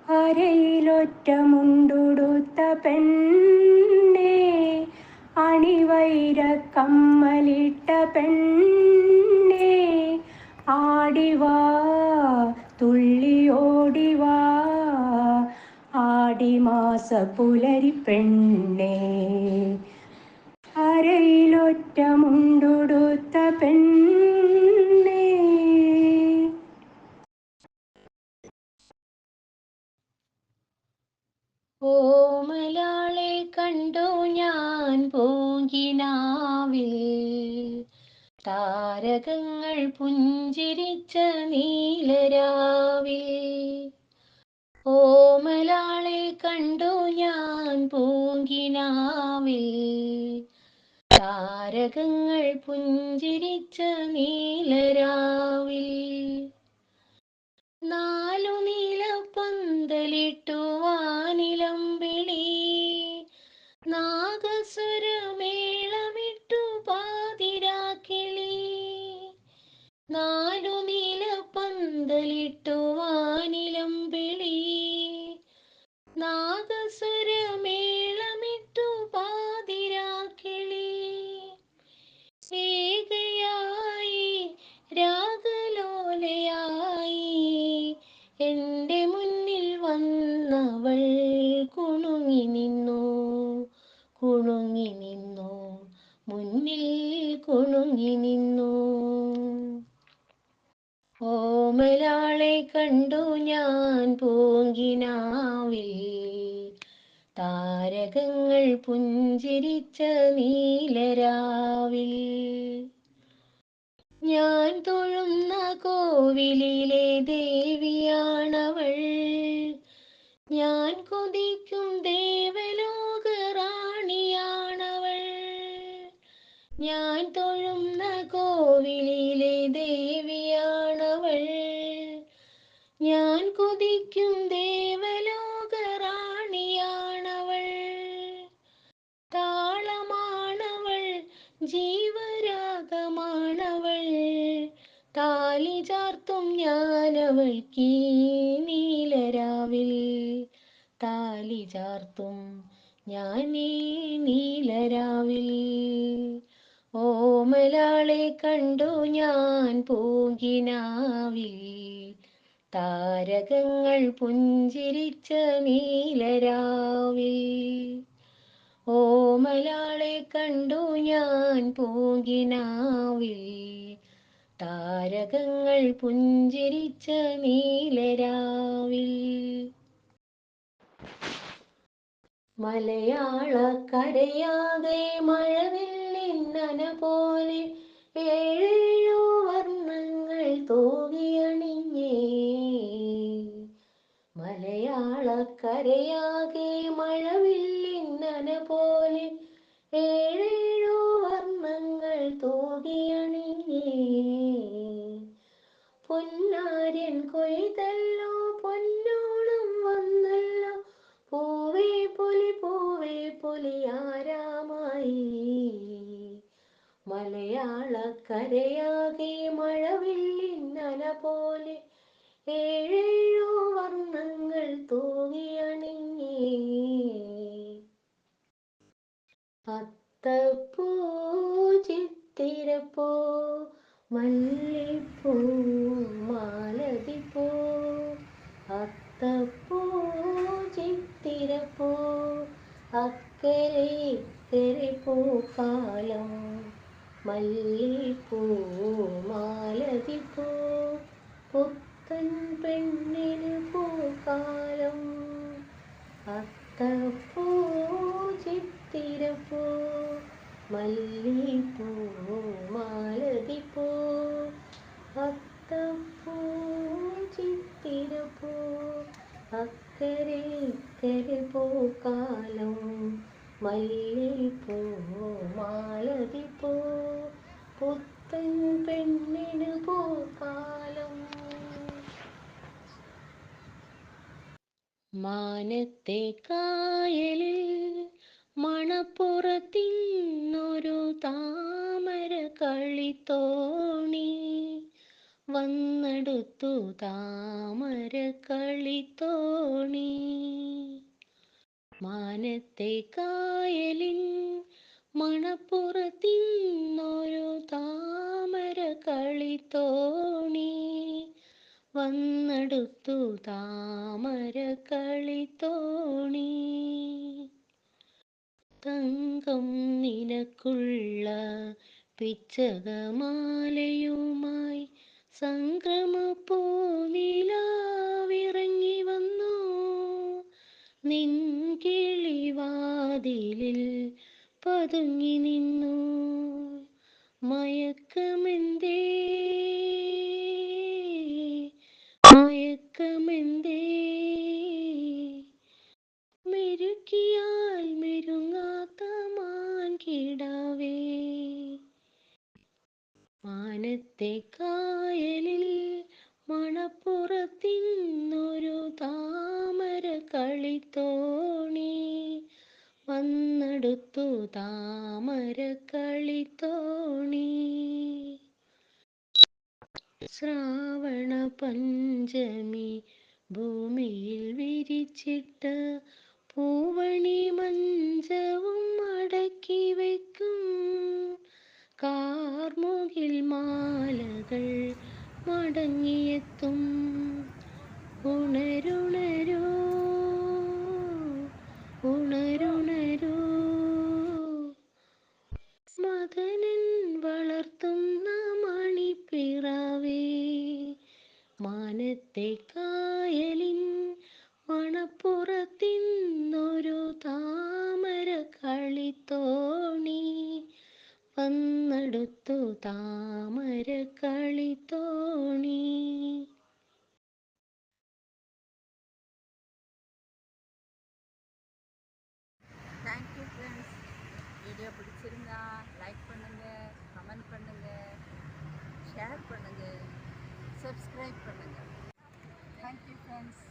അരയിലൊറ്റ മുണ്ടുടുത്ത പെണ്ണേ, അണിവൈര കമ്മലിട്ട പെണ്ണേ, ആടിവാ തുള്ളിയോടിവാ ആടിമാസ പുലരി പെണ്ണേ. അരയിലൊറ്റ മുണ്ടുടുത്ത പെണ്ണേ. ഓമലാളെ കണ്ടു ഞാൻ പൂങ്കിനാവിൽ, താരകങ്ങൾ പുഞ്ചിരിച്ച നീലരാവിൽ. ഓമലാളെ കണ്ടു ഞാൻ പൂങ്കിനാവിൽ, താരകങ്ങൾ പുഞ്ചിരിച്ച നീലരാവിൽ. നാലു നീലപ്പന്തലിട്ടു വാനിലമ്പിളി, നാഗസ്വരമേളമിട്ടു പാതിരാക്കിളി. നാലു നീലപ്പന്തലിട്ടു വാനിലമ്പിളി, നാഗസ്വരമേളമിട്ടു പാതിരാക്കിളി. ഏകയായി രാഗലോലയായി എൻ്റെ മുന്നിൽ വന്നവൾ കുണുങ്ങി നിന്നു, കുണുങ്ങി നിന്നു, മുന്നിൽ കുണുങ്ങി നിന്നു. ഓമലാളെ കണ്ടു ഞാൻ പൂങ്കിനാവിൽ, താരകങ്ങൾ പുഞ്ചിരിച്ച നീലരാവിൽ. ഞാൻ തൊഴുന്ന കോവിലിലെ ദേവിയാണവൾ, ഞാൻ കൊതിക്കും ദേവലോക റാണിയാണവൾ. ഞാൻ തൊഴുന്ന കോവിലിലെ ദേവിയാണവൾ, ഞാൻ കൊതിക്കും ദേവലോക റാണിയാണവൾ. താളമാണവൾ, ജീവരാഗമാണവൾ, താലി ചാർത്തും ഞാനവൾക്കീ നീലരാവിൽ, താലി ചാർത്തും ഞാനീ നീലരാവിൽ. ഓമലാളെ കണ്ടു ഞാൻ പൂങ്കിനാവിൽ, താരകങ്ങൾ പുഞ്ചിരിച്ച നീലരാവിൽ. ഓമലാളെ കണ്ടു ഞാൻ പൂങ്കിനാവിൽ, താരകങ്ങൾ പുഞ്ചിരിച്ച നീലരാവിൽ. മലയാളക്കരയാകെ മഴവില്ലിന്നന പോലെ ഏഴേഴു വർണ്ണങ്ങൾ തൂകിയണിഞ്ഞേ. മലയാളക്കരയാകെ മഴവില്ലിന്നന പോലെ ഏഴേഴു വർണ്ണങ്ങൾ തൂകിയണിഞ്ഞേ. പൊന്നാര്യൻ കൊയ്തല്ലോ പൊന്നോണം വന്നല്ലോ, പൂവേ പൊലി പൂവേ പൊലിയാരാമായി. മലയാളക്കരയാകെ മഴവില്ലിന്നന പോലെ ഏഴേഴു വർണ്ണങ്ങൾ തൂകിയണിഞ്ഞേ. അത്തപ്പൂ ചിത്തിരപ്പൂ മല്ലിപ്പൂ മാലതിപ്പൂ, അത്തപ്പൂ ചിത്തിരപ്പൂ അക്കരെ ഇക്കരെ പൂക്കാലം, മല്ലിപ്പൂ മാലതിപ്പൂ പുത്തൻ പെണ്ണിന് പൂക്കാലം. അത്തപ്പൂ ചിത്തിരപ്പൂ മല്ലിപ്പൂ മാലതിപ്പൂ, അത്തപ്പൂ ചിത്തിരപ്പൂ അക്കരെ ഇക്കരെ പൂക്കാലം, മല്ലിപ്പൂ മാലതിപ്പൂ പുത്തൻ പെണ്ണിന് പൂക്കാലം. മാനത്തെ കായലിൽ മണപ്പുറത്തിന്നൊരു താമര കളിത്തോണി, വന്നെടുത്തു താമര കളിത്തോണി. മാനത്തെ കായലിൻ മണപ്പുറത്തിന്നൊരു താമര കളിത്തോണി. വന്നെടുത്തു താമര കളിത്തോണി. തങ്കം നിനക്കുള്ള പിച്ചകമാലയുമായി സംക്രമപ്പൂനിലാവിറങ്ങി വന്നു. നിൻ കിളിവാതിലിൽ പതുങ്ങി നിന്നു. മയക്കമെന്തേ മയക്കമെന്തേ മെരുക്കിയാൽ മെരുങ്ങാത്ത മാൻകിടാവേ. മാനത്തെ കായലിൽ മണപ്പുറത്തിന്നൊരു താമര കളിത്തോണി. വന്നെടുത്തു താമര കളിത്തോണി. ശ്രാവണ പഞ്ചമി ഭൂമിയിൽ വിരിച്ചിട്ട പൂവണി മഞ്ചവും അടക്കി വയ്ക്കും. കാർമുകിൽ മാലകൾ മടങ്ങിയെത്തും. ഉണരുണരൂ ഉണരുണരൂ മദനൻ വളർത്തുന്ന മണിപ്പിറാവേ. മാനത്തെ കായലിൻ മണപ്പുറത്തിന്നൊരു താമര കളിത്തോണി. വന്നെടുത്തു താമര കളിത്തോണി. Thank you friends. வீடியோ பிடிச்சிருந்தா லைக் பண்ணுங்கள், கமெண்ட் பண்ணுங்கள், ஷேர் பண்ணுங்கள், சப்ஸ்கிரைப் பண்ணுங்கள். Thank you friends.